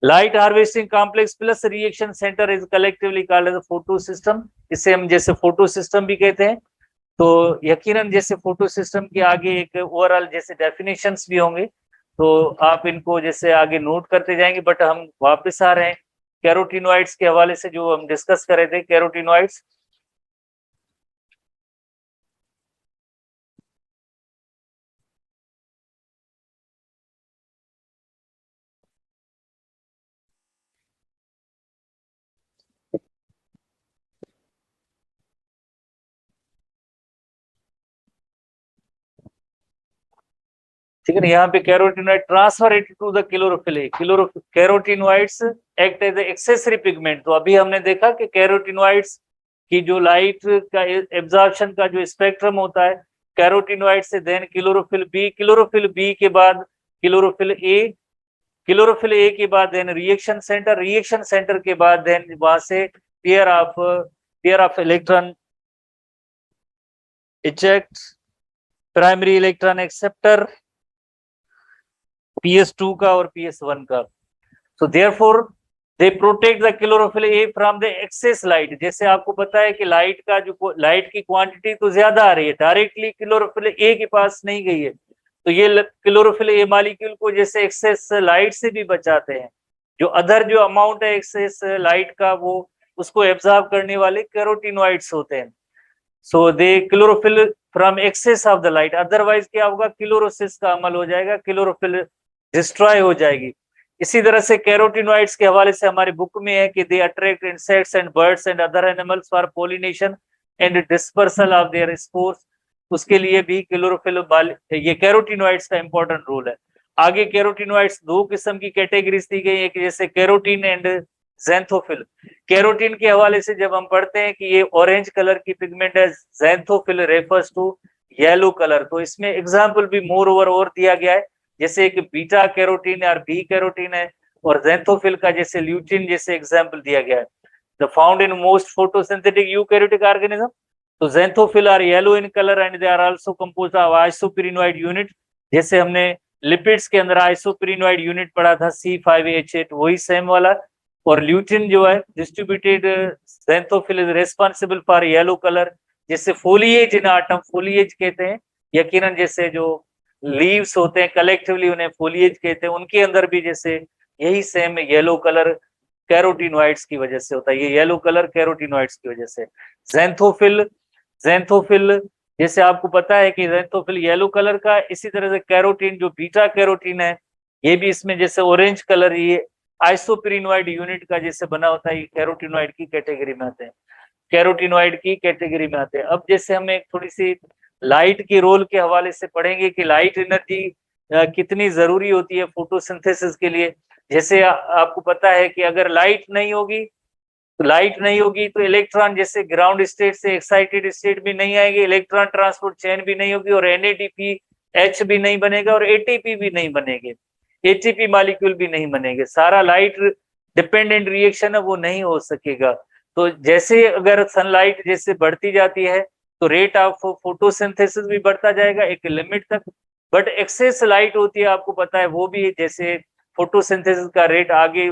Light harvesting complex plus reaction centre is collectively called as photosystem. इसे हम जैसे फोटो सिस्टम भी कहते हैं। तो यकीनन जैसे फोटो सिस्टम के आगे एक ओवरऑल जैसे डेफिनेशंस भी होंगे, तो आप इनको जैसे आगे नोट करते जाएंगे। बट हम वापस आ रहे हैं कैरोटीनॉइड्स के हवाले से जो हम डिस्कस कर रहे थे। कैरोटीनॉइड्स ठीक है ना, यहाँ पे carotenoid transfer it to the chlorophyll A, carotenoids act as accessory pigment. तो अभी हमने देखा कि कैरोटीनॉइड्स की जो लाइट का एब्जॉर्प्शन का जो स्पेक्ट्रम होता है कैरोटीनॉइड से, देन क्लोरोफिल बी के बाद क्लोरोफिल ए के बाद देन रिएक्शन सेंटर के बाद देन वहां से pair of electron eject, primary electron acceptor PS2 का और PS1 का। So therefore they protect the chlorophyll A from the excess light. जैसे आपको पता है कि लाइट की क्वांटिटी तो ज्यादा आ रही है, डायरेक्टली क्लोरोफिल ए के पास नहीं गई है, तो ये क्लोरोफिल ए मॉलिक्यूल को जैसे एक्सेस लाइट से भी बचाते हैं। जो अदर जो अमाउंट है एक्सेस लाइट का, वो उसको एब्जॉर्ब करने वाले कैरोटीनॉइड्स होते हैं। So they chlorophyll from excess of the light, otherwise क्या होगा, क्लोरोसिस का अमल हो जाएगा, क्लोरोफिल डिस्ट्रॉय हो जाएगी। इसी तरह से कैरोटीनॉइड्स के हवाले से हमारी बुक में है कि they attract insects and birds and other animals for pollination and dispersal of their spores. उसके लिए भी क्लोरोफिल ये कैरोटीनॉइड्स का इंपॉर्टेंट रोल है। आगे कैरोटीनॉइड्स दो किस्म की कैटेगरीज दी गई, एक जैसे कैरोटीन एंड ज़ैंथोफिल। कैरोटीन के हवाले से जब हम पढ़ते हैं कि ये ऑरेंज कलर की पिगमेंट है, xanthophyll refers to yellow colour. तो इसमें एग्जाम्पल भी मोर ओवर और दिया गया है, जैसे कि बीटा कैरोटीन और बी कैरोटीन है, और ज़ैंथोफिल का जैसे ल्यूटिन जैसे एग्जाम्पल दिया गया है। The found in most photosynthetic eukaryotic organism. तो xanthophyll are yellow in colour and they are also composed of isoprenoid unit. जैसे हमने लिपिड्स के अंदर आइसोपेरिनोइड यूनिट पढ़ा था C5H8, वही सेम वाला। और ल्यूटिन जो है distributed xanthophyll is responsible for yellow colour. जैसे फोलिएज इन ऑटम, फोलिएज कहते हैं यकीनन जैसे जो लीव्स होते हैं कलेक्टिवली उन्हें फोलिएज कहते हैं, उनके अंदर भी जैसे यही सेम येलो कलर कैरोटीनॉइड्स की वजह से होता है, ये येलो कलर कैरोटीनॉइड्स की वजह से। ज़ैंथोफिल, ज़ैंथोफिल जैसे आपको पता है कि ज़ैंथोफिल येलो कलर का, इसी तरह से कैरोटीन जो बीटा कैरोटीन है ये भी इसमें जैसे ऑरेंज कलर, ये आइसोपेरिनोइड यूनिट का जैसे बना होता है, ये कैरोटीनॉइड की कैटेगरी में आते हैं, कैरोटीनॉइड की कैटेगरी में आते हैं। अब जैसे हम एक थोड़ी सी लाइट के रोल के हवाले से पढ़ेंगे कि लाइट एनर्जी कितनी जरूरी होती है फोटोसिंथेसिस के लिए। जैसे आपको पता है कि अगर लाइट नहीं होगी तो इलेक्ट्रॉन जैसे ग्राउंड स्टेट से एक्साइटेड स्टेट भी नहीं आएगी, इलेक्ट्रॉन ट्रांसपोर्ट चेन भी नहीं होगी, और NADPH भी नहीं बनेगा, और ATP भी नहीं बनेगे, ATP मॉलिक्यूल भी नहीं बनेंगे। सारा लाइट डिपेंडेंट रिएक्शन है वो नहीं हो सकेगा। तो जैसे अगर सनलाइट जैसे बढ़ती जाती है तो रेट ऑफ फोटोसिंथेसिस भी बढ़ता जाएगा एक लिमिट तक, बट एक्सेस लाइट होती है आपको पता है वो भी जैसे फोटोसिंथेसिस का रेट आगे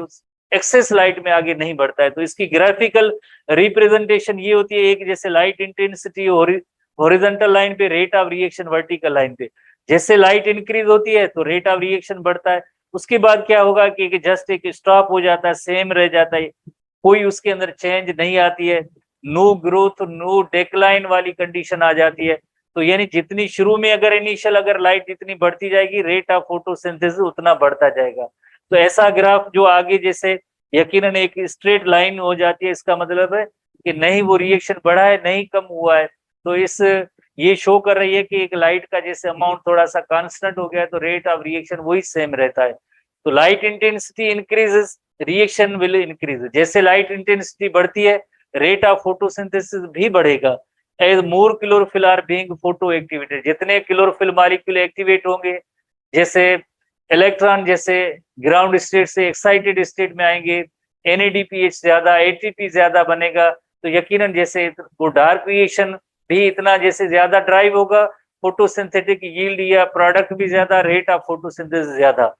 एक्सेस लाइट में आगे नहीं बढ़ता है। तो इसकी ग्राफिकल रिप्रेजेंटेशन ये होती है, एक जैसे लाइट इंटेंसिटी हॉरिजॉन्टल लाइन पे, rate of reaction vertical line पे। जैसे लाइट इंक्रीज होती है तो रेट ऑफ रिएक्शन बढ़ता है, उसके बाद क्या होगा कि जस्ट एक स्टॉप हो जाता है, सेम रह जाता है, कोई उसके अंदर चेंज नहीं आती है, नो ग्रोथ नो डेक्लाइन वाली कंडीशन आ जाती है। तो यानी जितनी शुरू में अगर इनिशियल अगर लाइट जितनी बढ़ती जाएगी रेट ऑफ फोटोसिंथेसिस उतना बढ़ता जाएगा। तो ऐसा ग्राफ जो आगे जैसे यकीनन एक स्ट्रेट लाइन हो जाती है, इसका मतलब है कि नहीं वो रिएक्शन बढ़ा है नहीं कम हुआ है। तो इस ये शो कर रही है कि एक लाइट का जैसे अमाउंट थोड़ा सा कांस्टेंट हो गया है तो रेट ऑफ रिएक्शन वही सेम रहता है। तो light intensity increases, reaction will increase. जैसे लाइट इंटेंसिटी बढ़ती है रेट ऑफ फोटोसिंथेसिस भी बढ़ेगा। As more chlorophyll are being photoactivated, जितने क्लोरोफिल मॉलिक्यूल एक्टिवेट होंगे, जैसे इलेक्ट्रॉन जैसे ग्राउंड स्टेट से एक्साइटेड स्टेट में आएंगे, NADPH ज्यादा, ATP ज्यादा बनेगा, तो यकीनन जैसे वो डार्क रिएक्शन भी इतना जैसे ज्यादा ड्राइव होगा, फोटोसिंथेटिक यील्ड या प्रोडक्ट भी ज्यादा, रेट ऑफ फोटोसिंथेसिस ज्यादा।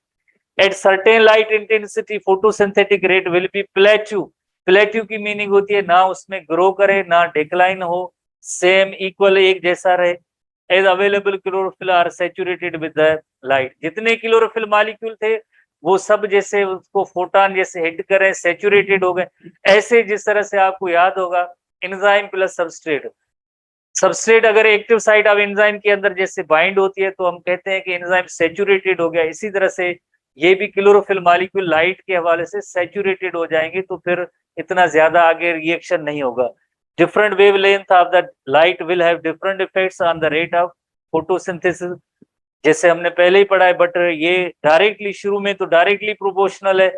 At certain light intensity photosynthetic rate will be plateau. Plateau की मीनिंग होती है ना उसमें ग्रो करे ना डिक्लाइन हो, सेम इक्वल एक जैसा रहे। As available chlorophyll are saturated with the light, जितने क्लोरोफिल मॉलिक्यूल थे वो सब जैसे उसको फोटोन जैसे हिट करें सैचुरेटेड हो गए। ऐसे जिस तरह से आपको याद होगा एंजाइम प्लस सबस्ट्रेट, सबस्ट्रेट अगर एक्टिव साइट ऑफ एंजाइम के अंदर जैसे बाइंड होती है तो हम कहते हैं कि एंजाइम सैचुरेटेड हो गया, इसी तरह से ये भी क्लोरोफिल मॉलिक्यूल लाइट के हवाले से सैचुरेटेड हो जाएंगे तो फिर इतना ज्यादा आगे रिएक्शन नहीं होगा। Different wavelength of the light will have different effects on the rate of photosynthesis, जैसे हमने पहले ही पढ़ा है, बट ये डायरेक्टली शुरू में तो डायरेक्टली प्रोपोर्शनल है,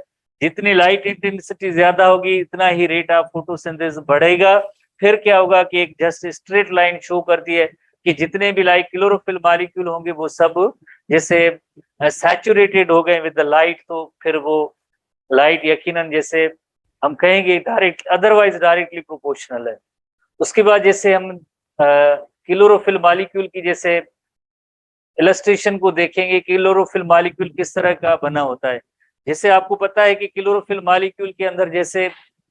जितनी लाइट इंटेंसिटी ज्यादा होगी इतना ही रेट ऑफ फोटोसिंथेसिस बढ़ेगा। फिर क्या होगा कि एक जस्ट स्ट्रेट लाइन शो करती है कि जितने भी लाइट क्लोरोफिल मॉलिक्यूल होंगे वो सब जैसे सैचुरेटेड हो गए विद द लाइट, तो फिर वो लाइट यकीनन जैसे हम कहेंगे डायरेक्ट, अदरवाइज डायरेक्टली प्रोपोर्शनल है। उसके बाद जैसे हम क्लोरोफिल मॉलिक्यूल की जैसे इलस्ट्रेशन को देखेंगे, क्लोरोफिल मॉलिक्यूल किस तरह का बना होता है। जैसे आपको पता है कि क्लोरोफिल मॉलिक्यूल के अंदर जैसे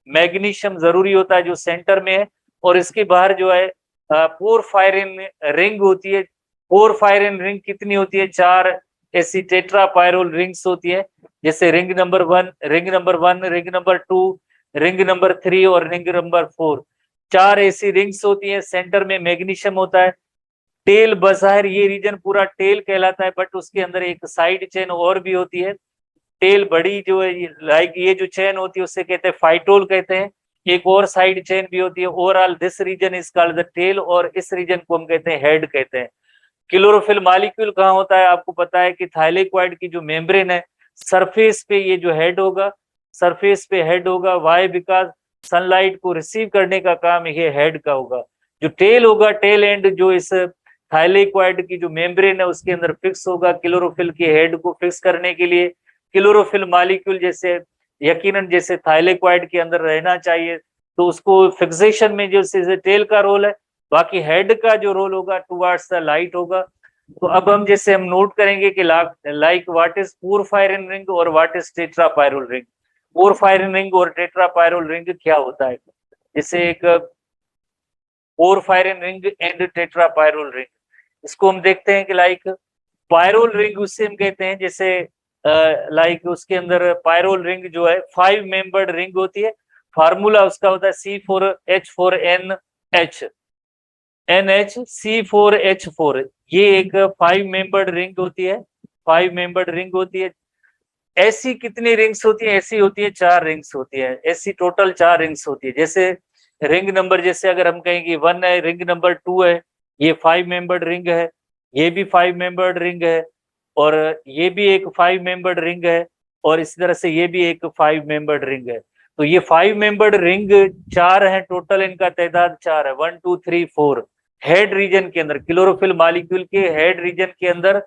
मैग्नीशियम जरूरी होता है जो सेंटर में है, और इसके बाहर जो है पोरफायरिन रिंग होती है। पोरफायरिन रिंग कितनी होती है, 4 ऐसी टेट्रापायरोल रिंग्स होती है, जैसे ring number 1, ring number 1, ring number 2, ring number 3 और रिंग नंबर 4, 4 ऐसी रिंग्स होती है। सेंटर में मैग्नीशियम होता है। टेल बज़ाहिर ये रीजन पूरा टेल कहलाता है, बट उसके अंदर एक साइड चेन और भी होती है। टेल बड़ी जो है लाइक ये जो चेन होती है उससे कहते हैं फाइटोल कहते हैं। एक और साइड चेन भी होती है। Overall this region is called the tail, और इस रीजन को हम कहते हैं हेड कहते हैं। क्लोरोफिल मॉलिक्यूल कहाँ होता है, आपको पता है कि थाइलेक्वाइड की जो मेम्ब्रेन है सरफेस पे ये जो हेड होगा, सरफेस पे हेड होगा। वाई, बिकॉज सनलाइट को रिसीव करने का काम ये हेड का होगा। जो टेल होगा, टेल एंड जो इस थाइलेक्वाइड की जो मेम्ब्रेन है उसके अंदर फिक्स होगा क्लोरोफिल के हेड को फिक्स करने के लिए। क्लोरोफिल मॉलिक्यूल जैसे यकीनन जैसे थाइलेक्वाइड के अंदर रहना चाहिए, तो उसको फिक्सेशन में जो टेल का रोल है, बाकी हेड का जो रोल होगा टुवर्ड्स द लाइट होगा। तो अब हम जैसे हम नोट करेंगे कि like what is porphyrin ring और what is tetrapyrrole ring. Porphyrin ring और टेट्रापायरोल रिंग क्या होता है, जैसे एक porphyrin ring and tetrapyrrole ring, इसको हम देखते हैं कि लाइक पायरोल रिंग उससे हम कहते हैं, जैसे लाइक उसके अंदर पायरोल रिंग जो है 5 मेंबर्ड रिंग होती है। फार्मूला उसका होता है C4H4NH, NHC4H4। ये एक 5 मेंबर्ड रिंग होती है, 5 मेंबर्ड रिंग होती है। ऐसी कितनी रिंग्स होती है? ऐसी होती है 4 रिंग्स होती है, ऐसी टोटल 4 रिंग्स होती है। जैसे रिंग नंबर, जैसे अगर हम कहें कि 1 है, रिंग नंबर 2 है, ये 5 मेंबर्ड रिंग है, ये भी 5 मेंबर्ड रिंग है, और ये भी एक 5 मेंबर्ड रिंग है, और इसी तरह से ये भी एक 5 मेंबर्ड रिंग है। तो ये 5 मेंबर्ड रिंग 4 है टोटल, इनका तादाद 4 है, 1 2 3 4। हेड रीजन के अंदर, क्लोरोफिल मॉलिक्यूल के हेड रीजन के अंदर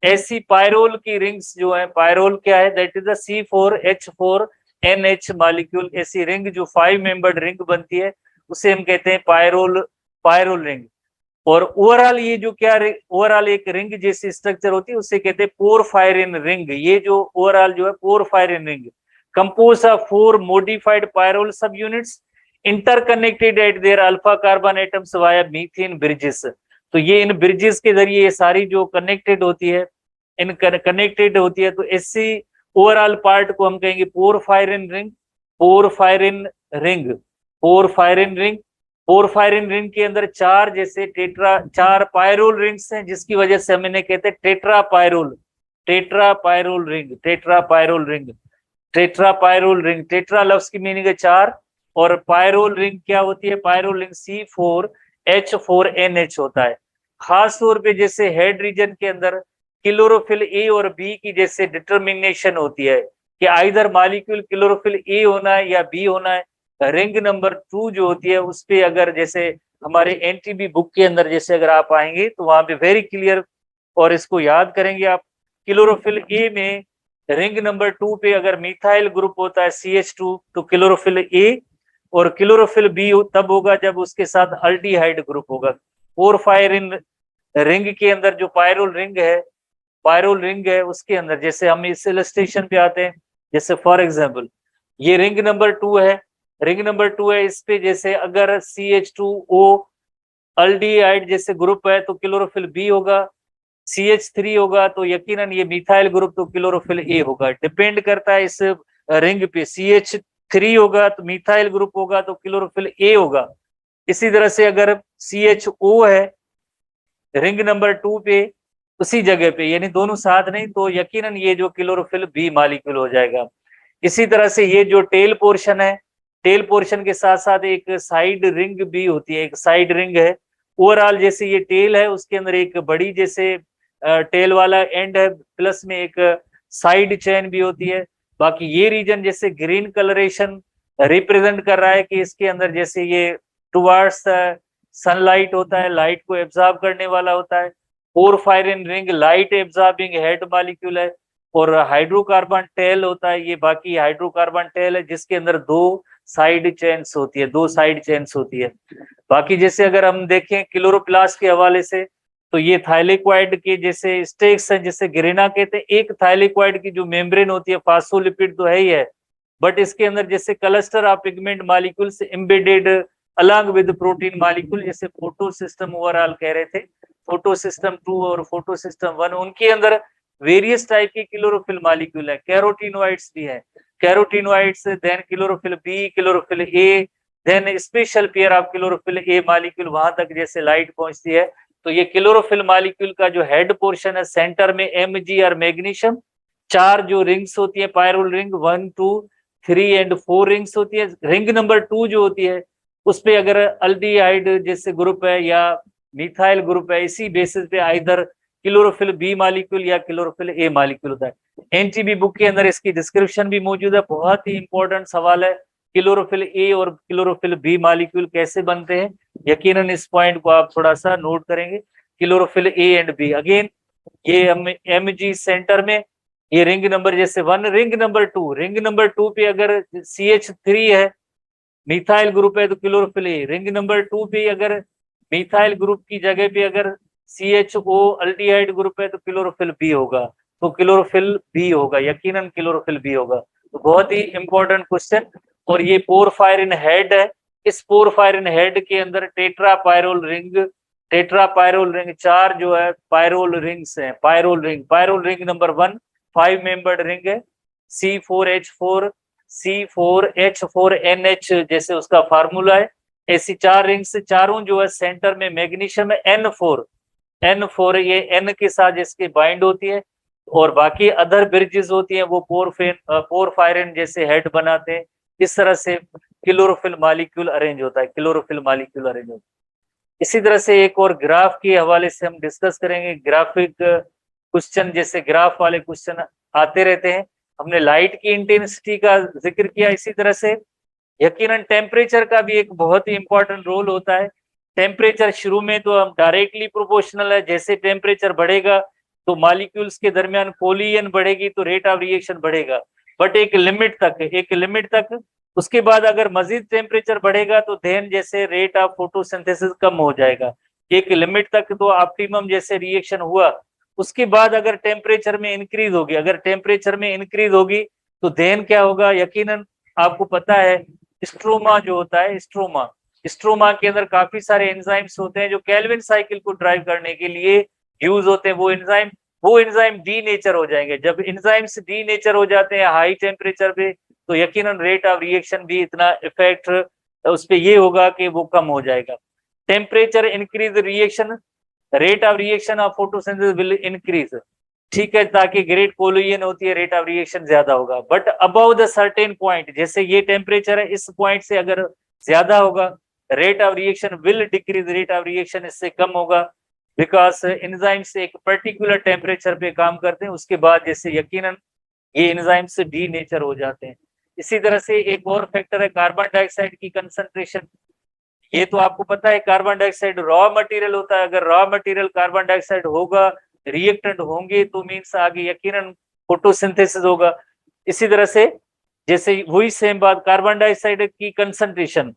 ऐसी पायरोल की रिंग्स जो है, पायरोल क्या है, that is the C4H4NH molecule. ऐसी रिंग जो 5 मेंबर्ड रिंग बनती है उसे हम कहते हैं पायरोल, पायरोल रिंग। और ओवरऑल ये जो क्या ओवरऑल एक रिंग जैसी स्ट्रक्चर होती है उसे कहते हैं पोरफायरिन रिंग। ये जो ओवरऑल जो है porphyrin ring compose of 4 modified pyrrole subunits interconnected at their alpha carbon atoms via methane bridges. तो ये इन ब्रिजेस के जरिए ये सारी जो कनेक्टेड होती है, इन कनेक्टेड होती है, तो ऐसी ओवरऑल पार्ट को हम कहेंगे porphyrin ring, porphyrin ring, porphyrin ring. Porphyrin ring के अंदर 4 जैसे चार पायरोल रिंग्स हैं, जिसकी वजह से हम इन्हें कहते हैं tetra pyrrole, tetra pyrrole ring, tetra pyrrole ring, tetra pyrrole ring. Tetra लफ्ज की मीनिंग है 4, और पायरोल रिंग क्या होती है? पायरोल रिंग C4H4NH होता है। खास तौर पे जैसे हेड रीजन के अंदर क्लोरोफिल ए और बी की जैसे डिटर्मिनेशन होती है कि आइदर मॉलिक्यूल क्लोरोफिल ए होना है या बी होना है। रिंग नंबर 2 जो होती है उस पे अगर जैसे हमारे एनटीबी बुक के अंदर जैसे अगर आप आएंगे तो वहां पे वेरी क्लियर, और इसको याद करेंगे आप, क्लोरोफिल ए में रिंग नंबर 2 पे अगर मिथाइल ग्रुप होता है CH2 तो क्लोरोफिल ए, और क्लोरोफिल बी तब होगा जब उसके साथ अल्डिहाइड ग्रुप होगा। पोरफायरिन रिंग के अंदर जो पायरोल रिंग है, पायरोल रिंग है उसके अंदर जैसे हम इस इलस्ट्रेशन पे आते हैं, जैसे फॉर एग्जांपल ये रिंग नंबर 2 है, रिंग नंबर 2 है, इस पे जैसे अगर CH2O अल्डिहाइड जैसे ग्रुप है तो क्लोरोफिल बी होगा, CH3 होगा तो यकीनन ये मिथाइल ग्रुप तो क्लोरोफिल ए होगा। डिपेंड करता है इस रिंग पे, CH3 होगा तो मिथाइल ग्रुप होगा तो क्लोरोफिल ए होगा। इसी तरह से अगर CHO है रिंग नंबर 2 पे उसी जगह पे, यानी दोनों साथ नहीं, तो यकीनन ये जो क्लोरोफिल बी मॉलिक्यूल हो जाएगा। इसी तरह से ये जो टेल पोर्शन है, टेल पोर्शन के साथ साथ एक साइड रिंग भी होती है, एक साइड रिंग है। ओवरऑल जैसे ये टेल है उसके अंदर एक बड़ी जैसे टेल वाला एंड है, प्लस में एक साइड चेन भी होती है। बाकी ये रीजन जैसे ग्रीन कलरेशन रिप्रेजेंट कर रहा है कि इसके अंदर जैसे ये टुवर्ड्स सनलाइट होता है, लाइट को एब्जॉर्ब करने वाला होता है। Porphyrin ring light absorbing head molecule है, और हाइड्रोकार्बन टेल होता है, ये बाकी हाइड्रोकार्बन टेल है जिसके अंदर 2 साइड चेन्स होती है, 2 साइड चेन्स होती है। बाकी जैसे अगर हम देखें क्लोरोप्लास्ट के हवाले से तो ये थाइलेक्वाइड के जैसे स्टेक्स हैं, जैसे ग्रेना कहते हैं। एक थाइलेक्वाइड की जो मेम्ब्रेन होती है फास्फोलिपिड तो है ही है, बट इसके अंदर जैसे cluster of pigment molecules embedded along with protein molecule, जैसे फोटो सिस्टम ओवरऑल कह रहे थे, फोटो सिस्टम 2 और फोटो सिस्टम 1, उनके अंदर वेरियस टाइप की क्लोरोफिल मॉलिक्यूल है, कैरोटीनोइड्स भी है, carotenoids, then chlorophyll B, chlorophyll A, then special pair of chlorophyll A molecule, वहां तक जैसे लाइट पहुंचती है। तो ये क्लोरोफिल मॉलिक्यूल का जो हेड पोर्शन है, सेंटर में Mg और मैग्नीशियम, 4 जो रिंग्स होती है पायरोल रिंग, 1 2 3 एंड 4 रिंग्स होती है। रिंग नंबर 2 जो होती है उस पे अगर अल्डिहाइड जैसे ग्रुप है या मिथाइल ग्रुप है, इसी बेसिस पे आइदर क्लोरोफिल बी मॉलिक्यूल या क्लोरोफिल ए मॉलिक्यूल होता है। एनटीबी बुक के अंदर इसकी डिस्क्रिप्शन भी मौजूद है, बहुत ही इंपॉर्टेंट सवाल है, क्लोरोफिल ए और क्लोरोफिल बी मॉलिक्यूल कैसे बनते हैं। यकीनन इस पॉइंट को आप थोड़ा सा नोट करेंगे, chlorophyll A and B. Again ये हम Mg सेंटर में, ये रिंग नंबर जैसे 1, रिंग नंबर 2, रिंग नंबर 2 पे अगर CH3 है, मिथाइल ग्रुप है तो क्लोरोफिल ए। रिंग नंबर 2 पे अगर मिथाइल ग्रुप की जगह पे अगर CHO अल्डिहाइड ग्रुप है तो क्लोरोफिल बी होगा, तो क्लोरोफिल बी होगा, यकीनन क्लोरोफिल बी होगा। तो बहुत ही इंपॉर्टेंट क्वेश्चन। और ये पोरफायरिन हेड है, इस पोरफायरिन हेड के अंदर tetra pyrrole ring tetra pyrrole ring, 4 जो है पायरोल रिंग्स हैं, pyrrole ring number 1 5 membered ring है, C4H4 C4H4NH जैसे उसका फार्मूला है। ऐसी 4 रिंग्स, चारों जो है सेंटर में मैग्नीशियम है N4 ये N के साथ इसके बाइंड होती है, और बाकी अदर ब्रिजेस होती हैं वो पोरफायरिन जैसे हेड बनाते हैं। इस तरह से क्लोरोफिल मॉलिक्यूल अरेंज होता है। इसी तरह से एक और ग्राफ के हवाले से हम डिस्कस करेंगे, ग्राफिक क्वेश्चन, जैसे ग्राफ वाले क्वेश्चन आते रहते हैं। हमने लाइट की इंटेंसिटी का जिक्र किया, इसी तरह से यकीनन टेम्परेचर का भी एक बहुत ही इंपॉर्टेंट रोल होता है। टेम्परेचर शुरू में तो हम डायरेक्टली प्रोपोर्शनल है, जैसे टेम्परेचर बढ़ेगा तो मॉलिक्यूल्स के दरमियान कोलिजन बढ़ेगी तो रेट ऑफ रिएक्शन बढ़ेगा, बट एक लिमिट तक। उसके बाद अगर मजीद टेम्परेचर बढ़ेगा तो देन जैसे रेट ऑफ फोटोसिंथेसिस कम हो जाएगा, एक लिमिट तक तो ऑप्टिमम जैसे रिएक्शन हुआ। उसके बाद अगर टेम्परेचर में इंक्रीज होगी तो देन क्या होगा, यकीनन आपको पता है स्ट्रोमा जो होता है, स्ट्रोमा के अंदर काफी सारे एंजाइम्स होते हैं जो केल्विन साइकिल को ड्राइव करने के लिए यूज होते हैं। वो एंजाइम डी नेचर हो जाएंगे। जब एंजाइम्स डी नेचर हो जाते हैं हाई टेम्परेचर पे तो यकीनन रेट ऑफ रिएक्शन भी इतना इफेक्ट उस पर ये होगा कि वो कम हो जाएगा। Temperature increase reaction, rate of reaction of photosynthesis will increase, ठीक है, ताकि ग्रेट कोलिजन होती है, रेट ऑफ रिएक्शन ज्यादा होगा। But above the certain point, जैसे ये टेम्परेचर है, इस पॉइंट से अगर ज्यादा होगा rate of reaction will decrease, rate of reaction इससे कम होगा, बिकॉज एंजाइम्स एक पर्टिकुलर टेम्परेचर पे काम करते हैं, उसके बाद जैसे यकीनन ये एंजाइम्स डी नेचर हो जाते हैं। इसी तरह से एक और फैक्टर है कार्बन डाइऑक्साइड की कंसंट्रेशन। ये तो आपको पता है कार्बन डाइऑक्साइड रॉ मटेरियल होता है, अगर रॉ मटेरियल कार्बन डाइऑक्साइड होगा, रिएक्टेंट होंगे तो मीन्स आगे यकीनन फोटोसिंथेसिस होगा। इसी तरह से जैसे वही सेम बात कार्बन डाइऑक्साइड की कंसंट्रेशन,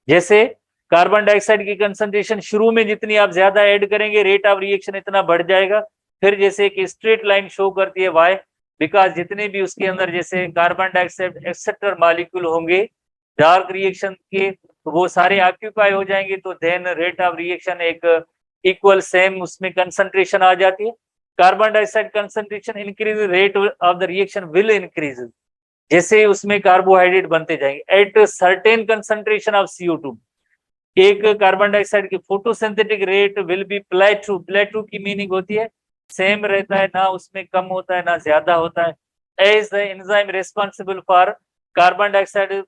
जैसे कार्बन डाइऑक्साइड की कंसंट्रेशन शुरू में जितनी आप ज्यादा ऐड करेंगे रेट ऑफ रिएक्शन इतना बढ़ जाएगा। फिर जैसे एक स्ट्रेट लाइन शो करती है, वाई, बिकॉज जितने भी उसके अंदर जैसे कार्बन डाइऑक्साइड एक्सेप्टर मॉलिक्यूल होंगे डार्क रिएक्शन के, तो वो सारे ऑक्यूपाई हो जाएंगे, तो देन रेट ऑफ रिएक्शन एक इक्वल सेम उसमें कंसंट्रेशन आ जाती है। Carbon dioxide concentration increase, rate of the reaction will increase, जैसे उसमें कार्बोहाइड्रेट बनते जाएंगे at certain concentration of CO2। एक कार्बन डाइऑक्साइड की फोटोसिंथेटिक रेट विल बी प्लेटू की मीनिंग होती है सेम रहता है, ना उसमें कम होता है ना ज्यादा होता है। As the enzyme responsible for carbon dioxide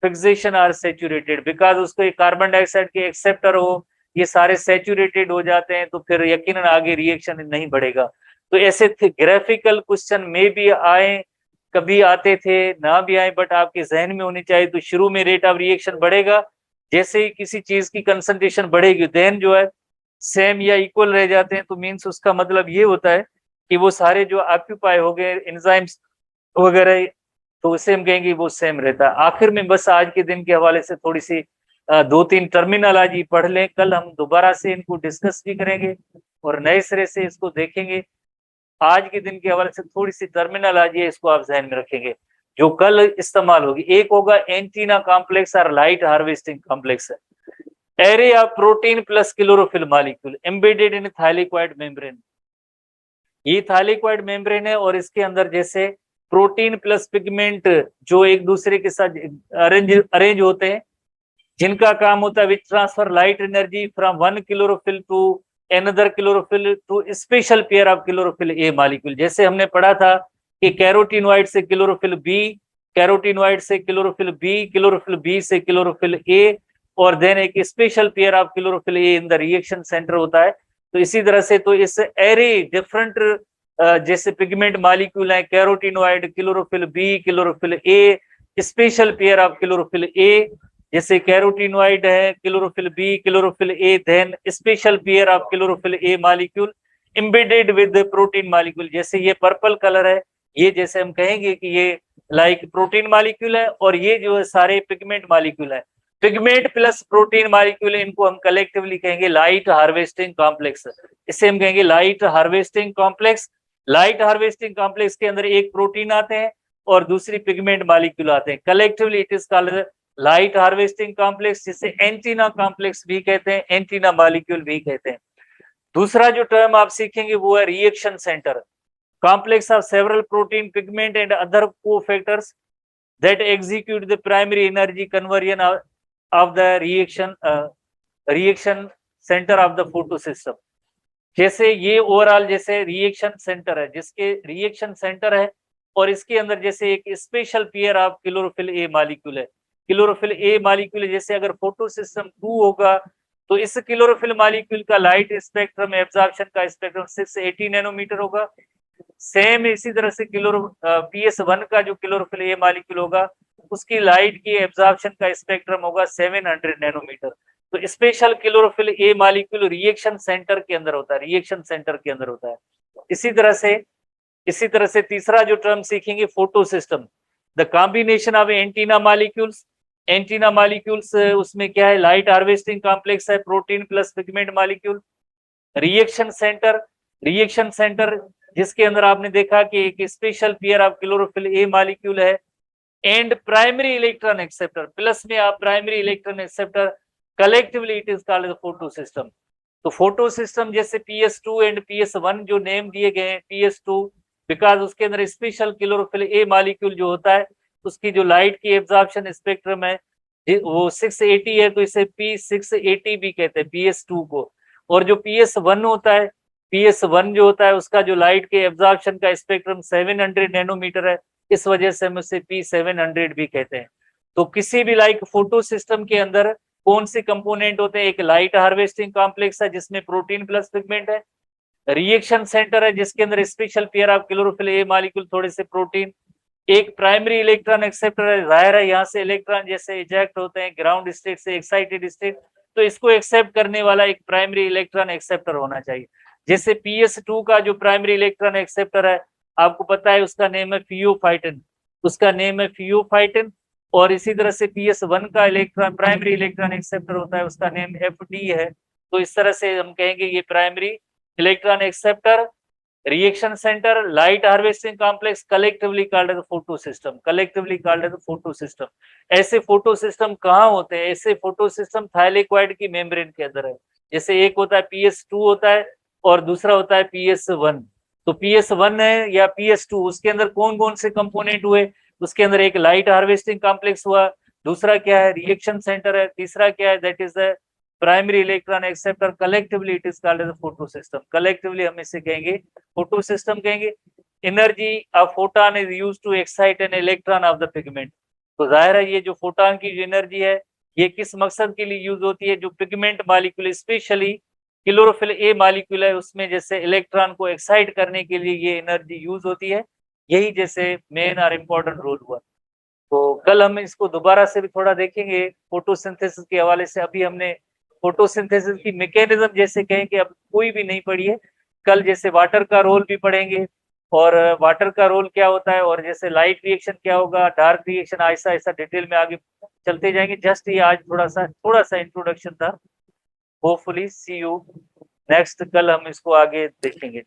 fixation are saturated, because उसको कार्बन डाइऑक्साइड के एक्सेप्टर हो ये सारे सैचुरेटेड हो जाते हैं, तो फिर यकीनन आगे रिएक्शन नहीं बढ़ेगा। तो ऐसे ग्राफिकल क्वेश्चन में भी आए, कभी आते थे ना भी आए, बट आपके जहन में होनी चाहिए। तो शुरू में रेट ऑफ रिएक्शन बढ़ेगा, जैसे ही किसी चीज की कंसंट्रेशन बढ़ेगी देन जो है सेम या इक्वल रह जाते हैं, तो मीन्स उसका मतलब ये होता है कि वो सारे जो ऑक्यूपाई हो गए एंजाइम्स वगैरह, तो उसे हम कहेंगे वो सेम रहता है। आखिर में बस आज के दिन के हवाले से थोड़ी सी 2-3 टर्मिनोलॉजी पढ़ लें, कल हम दोबारा से इनको डिस्कस भी करेंगे और नए सिरे से इसको देखेंगे। आज के दिन के हवाले से थोड़ी सी टर्मिनोलॉजी है, इसको आप जहन में रखेंगे जो कल इस्तेमाल होगी। एक होगा एंटीना कॉम्प्लेक्स और लाइट हार्वेस्टिंग कॉम्प्लेक्स है। Array of protein plus chlorophyll molecule embedded in thylakoid membrane, ये थाइलेक्वाइड मेम्ब्रेन है और इसके अंदर जैसे प्रोटीन प्लस पिगमेंट जो एक दूसरे के साथ अरेंज होते हैं, जिनका काम होता है which transfer light energy from one chlorophyll to another chlorophyll to special pair of chlorophyll A molecule. जैसे हमने पढ़ा था कि कैरोटीनॉइड से क्लोरोफिल बी, कैरोटीनॉइड से क्लोरोफिल बी से क्लोरोफिल ए, और देन एक special pair of chlorophyll A in the reaction centre होता है। तो इसी तरह से तो इस एरे डिफरेंट जैसे पिगमेंट मॉलिक्यूल है, carotenoid, chlorophyll B, chlorophyll A, special pair of chlorophyll A, जैसे कैरोटीनॉइड है, chlorophyll B, chlorophyll A, then special pair of chlorophyll A molecule embedded with protein molecule. जैसे ये पर्पल कलर है, ये जैसे हम कहेंगे कि ये लाइक प्रोटीन मॉलिक्यूल है, और ये जो है सारे पिगमेंट मॉलिक्यूल है। पिगमेंट प्लस प्रोटीन मॉलिक्यूल, इनको हम कलेक्टिवली कहेंगे लाइट हार्वेस्टिंग कॉम्प्लेक्स। इसे हम कहेंगे light harvesting complex. Light harvesting complex के अंदर एक प्रोटीन आते हैं और दूसरी पिगमेंट मॉलिक्यूल आते हैं, collectively it is called light harvesting complex, जिसे एंटीना कॉम्प्लेक्स भी कहते हैं, एंटीना मॉलिक्यूल भी कहते हैं। दूसरा जो टर्म आप सीखेंगे वो है reaction centre, complex of several protein, pigment and other cofactors that execute the primary energy conversion of the reaction center of the photosystem। जैसे ये ओवरऑल जैसे रिएक्शन सेंटर है, जिसके रिएक्शन सेंटर है और इसके अंदर जैसे एक special pair of chlorophyll A molecule है। क्लोरोफिल ए मॉलिक्यूल जैसे अगर फोटो सिस्टम 2 होगा तो इस क्लोरोफिल मॉलिक्यूल का लाइट स्पेक्ट्रम एब्जॉर्प्शन का स्पेक्ट्रम 680 नैनोमीटर होगा। सेम इसी तरह से PS1 का जो क्लोरोफिल ए मॉलिक्यूल होगा उसकी लाइट की एब्जॉर्प्शन का स्पेक्ट्रम होगा 700 नैनोमीटर। तो special chlorophyll A molecule reaction centre के अंदर होता है, रिएक्शन सेंटर के अंदर होता है। इसी तरह से तीसरा जो टर्म सीखेंगे photo system, the combination of antenna molecules. Antenna molecules उसमें क्या है, लाइट हार्वेस्टिंग कॉम्प्लेक्स है, protein plus pigment molecule. Reaction centre जिसके अंदर आपने देखा कि एक special pair of chlorophyll A molecule है and primary electron acceptor, plus में आप primary electron acceptor, collectively it is called photo system. तो फोटो सिस्टम जैसे PS2 एंड PS1 जो नेम दिए गए हैं, PS2 बिकॉज उसके अंदर स्पेशल क्लोरोफिल ए मॉलिक्यूल जो होता है उसकी जो लाइट की एब्जॉर्प्शन स्पेक्ट्रम है वो 680 है, तो इसे P680 भी कहते हैं PS2 को। और जो PS1 होता है, PS1 जो होता है उसका जो लाइट के एब्जॉर्प्शन का स्पेक्ट्रम 700 नैनोमीटर है, इस वजह से हम उसे P700 भी कहते हैं। तो किसी भी लाइक फोटो सिस्टम के अंदर कौन से कंपोनेंट होते हैं, एक लाइट हार्वेस्टिंग कॉम्प्लेक्स है जिसमें प्रोटीन प्लस पिगमेंट है, रिएक्शन सेंटर है जिसके अंदर special pair of chlorophyll A molecule थोड़े से प्रोटीन, एक प्राइमरी इलेक्ट्रॉन एक्सेप्टर है, जाहिर है यहाँ से इलेक्ट्रॉन जैसे इजेक्ट होते हैं ग्राउंड स्टेट से एक्साइटेड स्टेट, तो इसको एक्सेप्ट करने वाला एक प्राइमरी इलेक्ट्रॉन एक्सेप्टर होना चाहिए। जैसे PS2 का जो प्राइमरी इलेक्ट्रॉन एक्सेप्टर है आपको पता है उसका नेम है फियोफाइटिन, उसका नेम है फियोफाइटिन। और इसी तरह से PS1 का इलेक्ट्रॉन प्राइमरी इलेक्ट्रॉन एक्सेप्टर होता है, उसका नेम FD है। तो इस तरह से हम कहेंगे ये primary electron acceptor, reaction centre, light harvesting complex, collectively called as photosystem, collectively called as photosystem. ऐसे फोटो सिस्टम कहाँ होते हैं, ऐसे फोटो सिस्टम थाइलेक्वाइड की मेम्ब्रेन के अंदर है। जैसे एक होता है PS2 होता है और दूसरा होता है PS1। तो PS1 है या PS2, उसके अंदर कौन कौन से कंपोनेंट हुए, उसके अंदर एक लाइट हार्वेस्टिंग कॉम्प्लेक्स हुआ, दूसरा क्या है रिएक्शन सेंटर है, तीसरा क्या है that is the primary electron acceptor, collectively it is called as photosystem. Collectively हम इसे कहेंगे फोटो सिस्टम कहेंगे। Energy of photon is used to excite an electron of the pigment. तो जाहिर है ये जो फोटोन की जो एनर्जी है ये किस मकसद के लिए यूज होती है, जो pigment molecule specially chlorophyll A molecule है उसमें जैसे इलेक्ट्रॉन को एक्साइट करने के लिए ये एनर्जी यूज होती है, यही जैसे मेन और इम्पोर्टेंट रोल हुआ। तो कल हम इसको दोबारा से भी थोड़ा देखेंगे फोटोसिंथेसिस के हवाले से। अभी हमने फोटोसिंथेसिस की मैकेनिज्म जैसे कहें कि अब कोई भी नहीं पढ़ी है, कल जैसे वाटर का रोल भी पढ़ेंगे और वाटर का रोल क्या होता है और जैसे लाइट रिएक्शन क्या होगा, डार्क रिएक्शन, ऐसा ऐसा डिटेल में आगे चलते जाएंगे। जस्ट ये आज थोड़ा सा इंट्रोडक्शन था। होपफुली सी यू नेक्स्ट, कल हम इसको आगे देखेंगे।